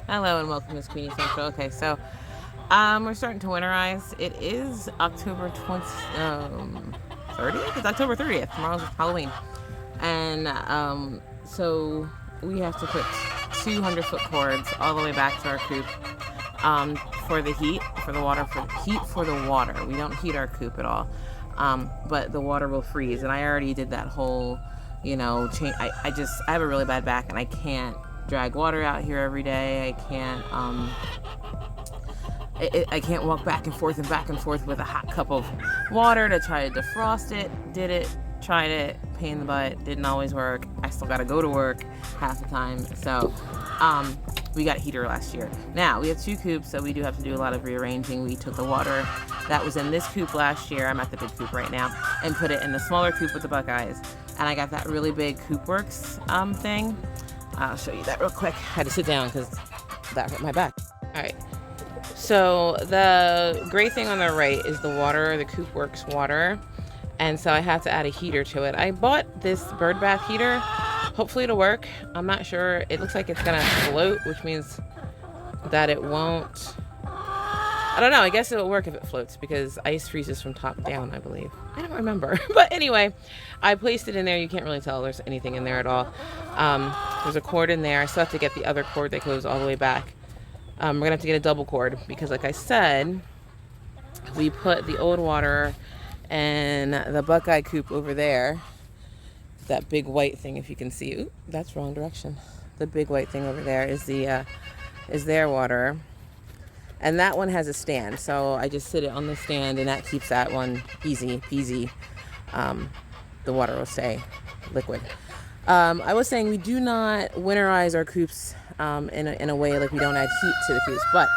Hello and welcome to Queenie Central. Okay, so we're starting to winterize. It is October 30th? It's October 30th. Tomorrow's Halloween. And so we have to put 200-foot cords all the way back to our coop for the heat, for the water, for the water. We don't heat our coop at all, but the water will freeze. And I already did that whole, change. I have a really bad back and I can't drag water out here every day. I can't I can't walk back and forth with a hot cup of water to try to defrost it. Did it, tried it, pain in the butt, didn't always work. I still gotta go to work half the time. So we got a heater last year. Now we have 2 coops, so we do have to do a lot of rearranging. We took the water that was in this coop last year, I'm at the big coop right now, and put it in the smaller coop with the Buckeyes. And I got that really big CoopWorx thing. I'll show you that real quick. I had to sit down because that hurt my back. All right. So the gray thing on the right is the water, the CoopWorx water. And so I have to add a heater to it. I bought this bird bath heater. Hopefully it'll work. I'm not sure. It looks like it's gonna float, which means that it won't. I don't know. I guess it'll work if it floats because ice freezes from top down, I believe. I don't remember. But anyway, I placed it in there. You can't really tell there's anything in there at all. There's a cord in there. I still have to get the other cord that goes all the way back. We're going to have to get a double cord because, like I said, we put the old water and the Buckeye coop over there. That big white thing, if you can see. Ooh, that's wrong direction. The big white thing over there is their water. And that one has a stand, so I just sit it on the stand, and that keeps that one easy peasy. The water will stay liquid. I was saying we do not winterize our coops in a way like we don't add heat to the coops, but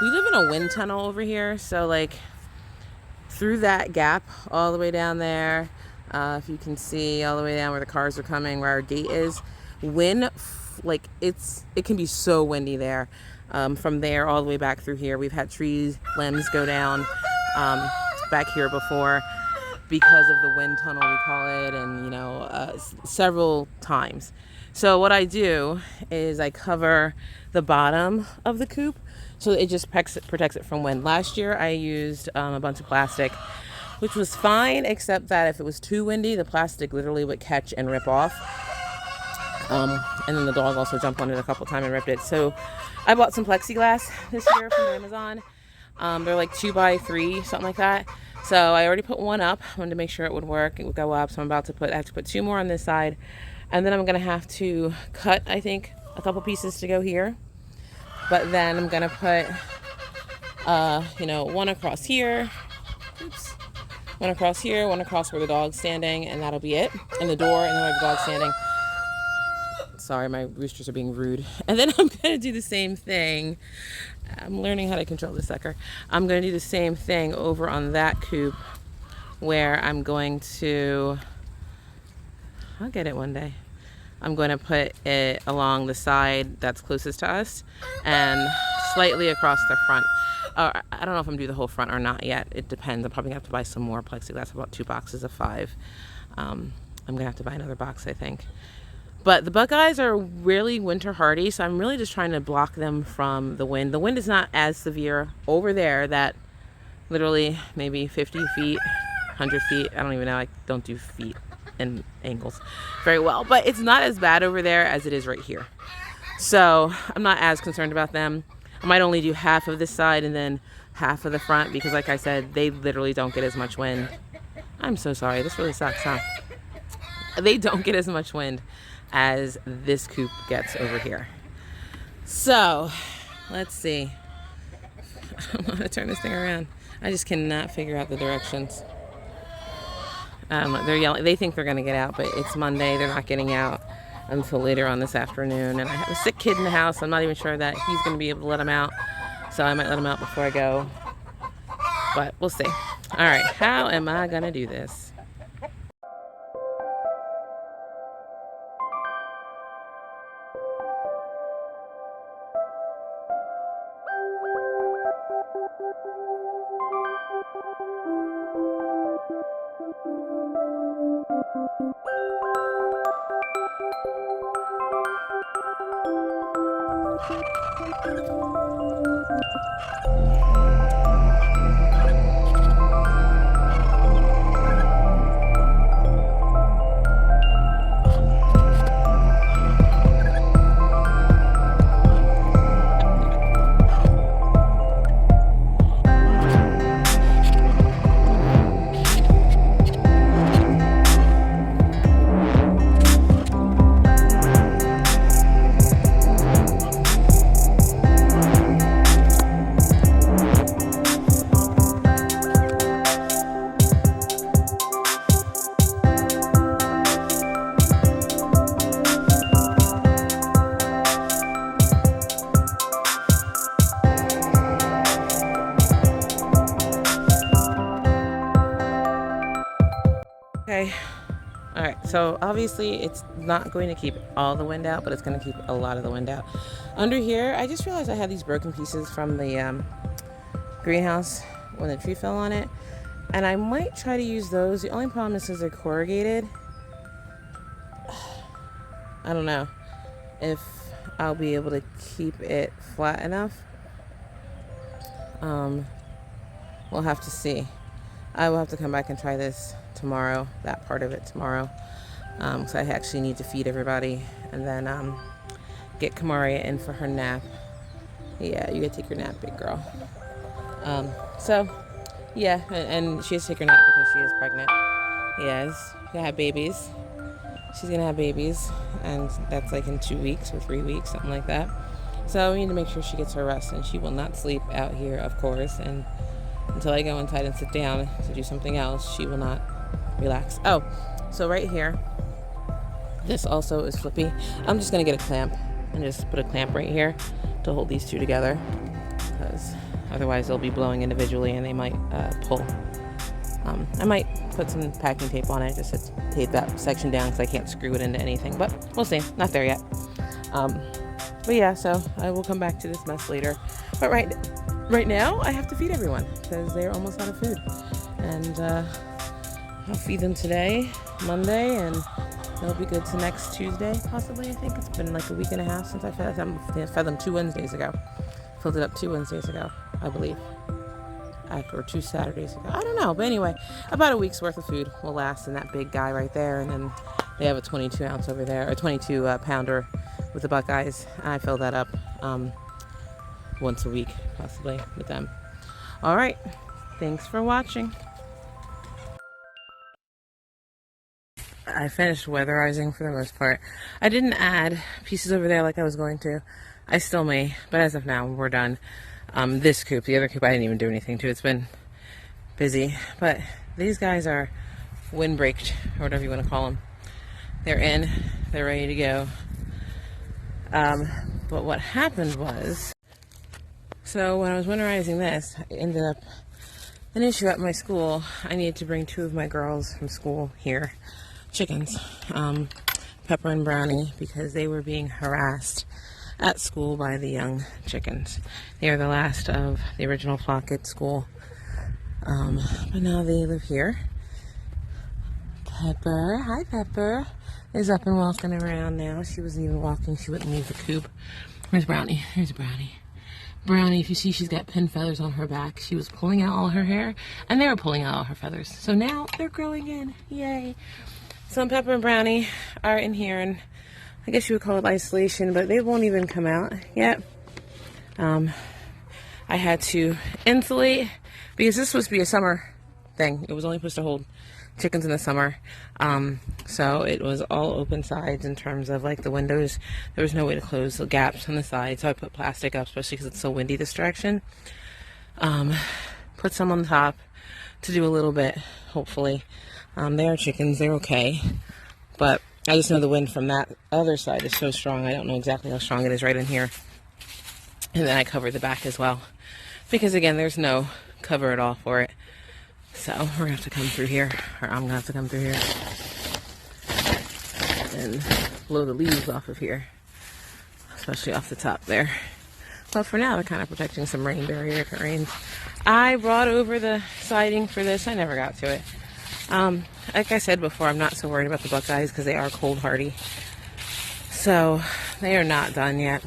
we live in a wind tunnel over here, so like through that gap all the way down there, if you can see all the way down where the cars are coming, where our gate is, wind, like it can be so windy there. From there all the way back through here. We've had tree limbs go down back here before because of the wind tunnel, we call it, and several times. So what I do is I cover the bottom of the coop so it just protects it from wind. Last year I used a bunch of plastic, which was fine, except that if it was too windy, the plastic literally would catch and rip off. And then the dog also jumped on it a couple times and ripped it. So I bought some plexiglass this year from Amazon. They're like 2x3, something like that. So I already put one up. I wanted to make sure it would work. It would go up. So I have to put 2 more on this side. And then I'm going to have to cut, I think, a couple pieces to go here. But then I'm going to put, one across here. Oops. One across here, one across where the dog's standing, and that'll be it. And the door, and then where the dog's standing. Sorry, my roosters are being rude. And then I'm going to do the same thing. I'm learning how to control this sucker. I'm going to do the same thing over on that coop where I'm going to, I'll get it one day. I'm going to put it along the side that's closest to us and slightly across the front. I don't know if I'm gonna do the whole front or not yet. It depends. I'm probably gonna have to buy some more plexiglass, about 2 boxes of 5. I'm gonna have to buy another box, I think. But the buckeyes are really winter hardy, so I'm really just trying to block them from the wind. The wind is not as severe over there, that literally maybe 50 feet, 100 feet. I don't even know. I don't do feet and angles very well, but it's not as bad over there as it is right here. So I'm not as concerned about them. I might only do half of this side and then half of the front, because like I said, they literally don't get as much wind. I'm so sorry. This really sucks, huh? They don't get as much wind as this coop gets over here. So let's see. I don't know how to turn this thing around. I just cannot figure out the directions. They're yelling. They think they're going to get out, but it's Monday. They're not getting out until later on this afternoon. And I have a sick kid in the house. I'm not even sure that he's going to be able to let him out. So I might let him out before I go. But we'll see. All right. How am I going to do this? Okay, all right, so obviously it's not going to keep all the wind out, but it's going to keep a lot of the wind out. Under here, I just realized I had these broken pieces from the greenhouse when the tree fell on it, and I might try to use those. The only problem is they're corrugated. I don't know if I'll be able to keep it flat enough. We'll have to see. I will have to come back and try this tomorrow, that part of it tomorrow, so I actually need to feed everybody and then get Kamaria in for her nap. Yeah, you gotta take your nap, big girl. So yeah, and she has to take her nap because she is pregnant. Yes, gonna have babies. She's gonna have babies, and that's like in 2 weeks or 3 weeks, something like that. So we need to make sure she gets her rest, and she will not sleep out here, of course, and until I go inside and sit down to do something else, she will not relax. Oh, so right here, this also is flippy. I'm just gonna get a clamp and just put a clamp right here to hold these two together, because otherwise they'll be blowing individually and they might pull. I might put some packing tape on it just to tape that section down, because I can't screw it into anything, but we'll see. Not there yet. But yeah, so I will come back to this mess later. But right now I have to feed everyone because they're almost out of food, and I'll feed them today, Monday, and they'll be good to next Tuesday, possibly. I think it's been like a week and a half since I fed them. I fed them 2 Wednesdays ago. Filled it up 2 Wednesdays ago, I believe. Or 2 Saturdays ago. I don't know. But anyway, about a week's worth of food will last in that big guy right there. And then they have a 22 ounce over there, or 22 pounder with the Buckeyes. I fill that up once a week, possibly, with them. All right. Thanks for watching. I finished weatherizing for the most part. I didn't add pieces over there like I was going to. I still may, but as of now, we're done. This coop, the other coop, I didn't even do anything to. It's been busy, but these guys are windbreaked, or whatever you want to call them. They're in, they're ready to go. But what happened was, so when I was winterizing this, it ended up an issue at my school. I needed to bring 2 of my girls from school here, chickens, Pepper and Brownie, because they were being harassed at school by the young chickens. They are the last of the original flock at school. But now they live here. Pepper, hi Pepper, is up and walking around now. She wasn't even walking, she wouldn't leave the coop. Where's Brownie? Here's Brownie. Brownie, if you see, she's got pin feathers on her back. She was pulling out all her hair, and they were pulling out all her feathers. So now they're growing in, yay. So Pepper and Brownie are in here, and I guess you would call it isolation, but they won't even come out yet. I had to insulate, because this was supposed to be a summer thing. It was only supposed to hold chickens in the summer. So it was all open sides in terms of like the windows. There was no way to close the gaps on the side, so I put plastic up, especially because it's so windy this direction. Put some on the top to do a little bit, hopefully. They are chickens, they're okay. But I just know the wind from that other side is so strong. I don't know exactly how strong it is right in here. And then I covered the back as well, because again, there's no cover at all for it. So we're gonna have to come through here, or I'm gonna have to come through here and blow the leaves off of here, especially off the top there. But for now, they're kind of protecting some rain barrier if it rains. I brought over the siding for this. I never got to it. Like I said before, I'm not so worried about the buckeyes because they are cold hardy. So they are not done yet.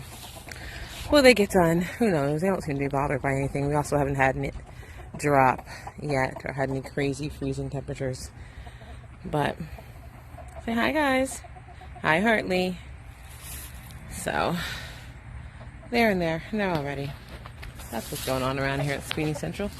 Will they get done? Who knows? They don't seem to be bothered by anything. We also haven't had it drop yet or had any crazy freezing temperatures. But say hi, guys. Hi, Hartley. So they're in there and they're all ready. That's what's going on around here at Sweeney Central.